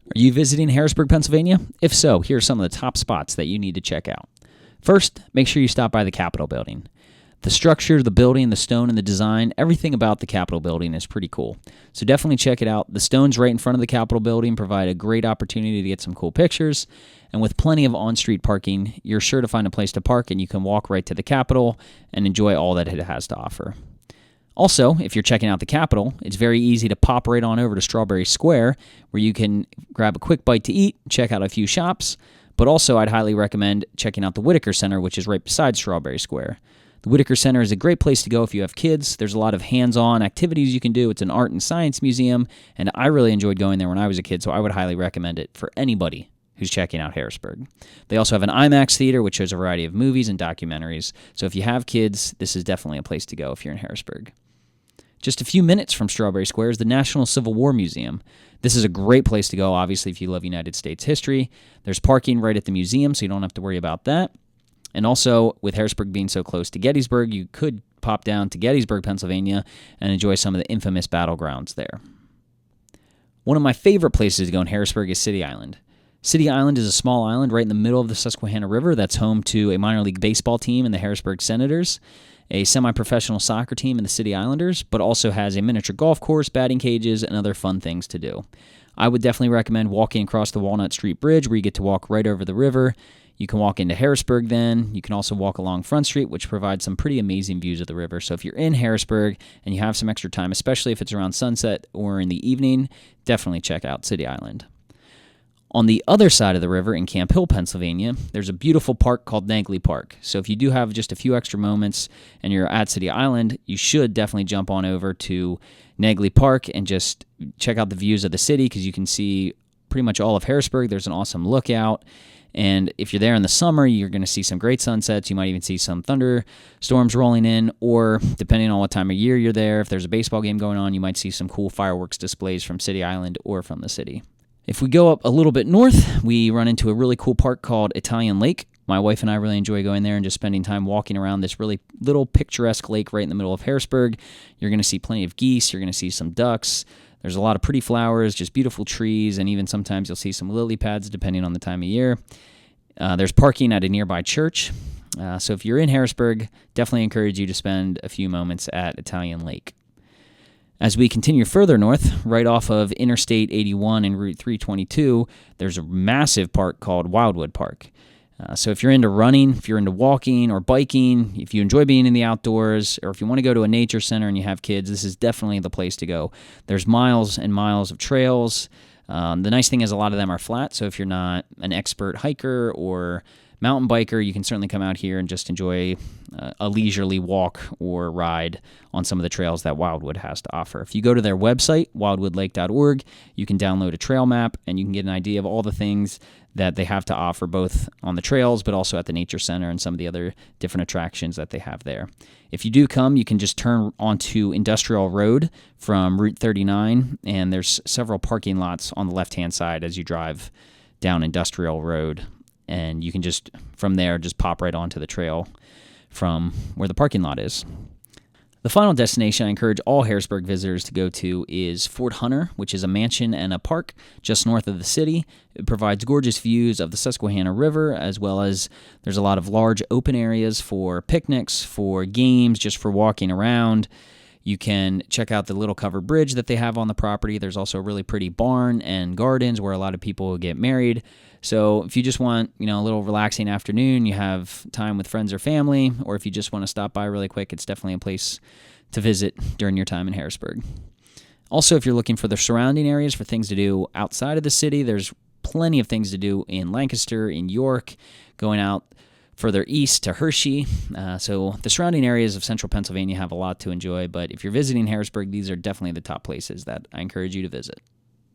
Are you visiting Harrisburg, Pennsylvania? If so, here are some of the top spots that you need to check out. First, make sure you stop by the Capitol building. The structure, the building, the stone, and the design, everything about the Capitol building is pretty cool. So definitely check it out. The stones right in front of the Capitol building provide a great opportunity to get some cool pictures. And with plenty of on-street parking, you're sure to find a place to park and you can walk right to the Capitol and enjoy all that it has to offer. Also, if you're checking out the Capitol, it's very easy to pop right on over to Strawberry Square, where you can grab a quick bite to eat, check out a few shops, but also I'd highly recommend checking out the Whitaker Center, which is right beside Strawberry Square. The Whitaker Center is a great place to go if you have kids. There's a lot of hands-on activities you can do. It's an art and science museum, and I really enjoyed going there when I was a kid, so I would highly recommend it for anybody who's checking out Harrisburg. They also have an IMAX theater, which shows a variety of movies and documentaries. So if you have kids, this is definitely a place to go if you're in Harrisburg. Just a few minutes from Strawberry Square is the National Civil War Museum. This is a great place to go, obviously, if you love United States history. There's parking right at the museum, so you don't have to worry about that. And also, with Harrisburg being so close to Gettysburg, you could pop down to Gettysburg, Pennsylvania, and enjoy some of the infamous battlegrounds there. One of my favorite places to go in Harrisburg is City Island. City Island is a small island right in the middle of the Susquehanna River that's home to a minor league baseball team and the Harrisburg Senators, a semi-professional soccer team in the City Islanders, but also has a miniature golf course, batting cages, and other fun things to do. I would definitely recommend walking across the Walnut Street Bridge, where you get to walk right over the river. You can walk into Harrisburg then. You can also walk along Front Street, which provides some pretty amazing views of the river. So if you're in Harrisburg and you have some extra time, especially if it's around sunset or in the evening, definitely check out City Island. On the other side of the river in Camp Hill, Pennsylvania, there's a beautiful park called Bankley Park. So if you do have just a few extra moments and you're at City Island, you should definitely jump on over to Bankley Park and just check out the views of the city, because you can see pretty much all of Harrisburg. There's an awesome lookout. And if you're there in the summer, you're going to see some great sunsets. You might even see some thunderstorms rolling in, or depending on what time of year you're there, if there's a baseball game going on, you might see some cool fireworks displays from City Island or from the city. If we go up a little bit north, we run into a really cool park called Italian Lake. My wife and I really enjoy going there and just spending time walking around this really little picturesque lake right in the middle of Harrisburg. You're going to see plenty of geese. You're going to see some ducks. There's a lot of pretty flowers, just beautiful trees, and even sometimes you'll see some lily pads depending on the time of year. There's parking at a nearby church. So if you're in Harrisburg, definitely encourage you to spend a few moments at Italian Lake. As we continue further north, right off of Interstate 81 and Route 322, there's a massive park called Wildwood Park. So if you're into running, if you're into walking or biking, if you enjoy being in the outdoors, or if you want to go to a nature center and you have kids, this is definitely the place to go. There's miles and miles of trails. The nice thing is a lot of them are flat, so if you're not an expert hiker or mountain biker, you can certainly come out here and just enjoy a leisurely walk or ride on some of the trails that Wildwood has to offer. If you go to their website, wildwoodlake.org, you can download a trail map and you can get an idea of all the things that they have to offer, both on the trails but also at the Nature Center and some of the other different attractions that they have there. If you do come, you can just turn onto Industrial Road from Route 39, and there's several parking lots on the left-hand side as you drive down Industrial Road. And you can just, from there, just pop right onto the trail from where the parking lot is. The final destination I encourage all Harrisburg visitors to go to is Fort Hunter, which is a mansion and a park just north of the city. It provides gorgeous views of the Susquehanna River, as well as there's a lot of large open areas for picnics, for games, just for walking around. You can check out the little covered bridge that they have on the property. There's also a really pretty barn and gardens where a lot of people get married. So if you just want, a little relaxing afternoon, you have time with friends or family, or if you just want to stop by really quick, it's definitely a place to visit during your time in Harrisburg. Also, if you're looking for the surrounding areas for things to do outside of the city, there's plenty of things to do in Lancaster, in York, going out further east to Hershey. So the surrounding areas of central Pennsylvania have a lot to enjoy, but if you're visiting Harrisburg, these are definitely the top places that I encourage you to visit.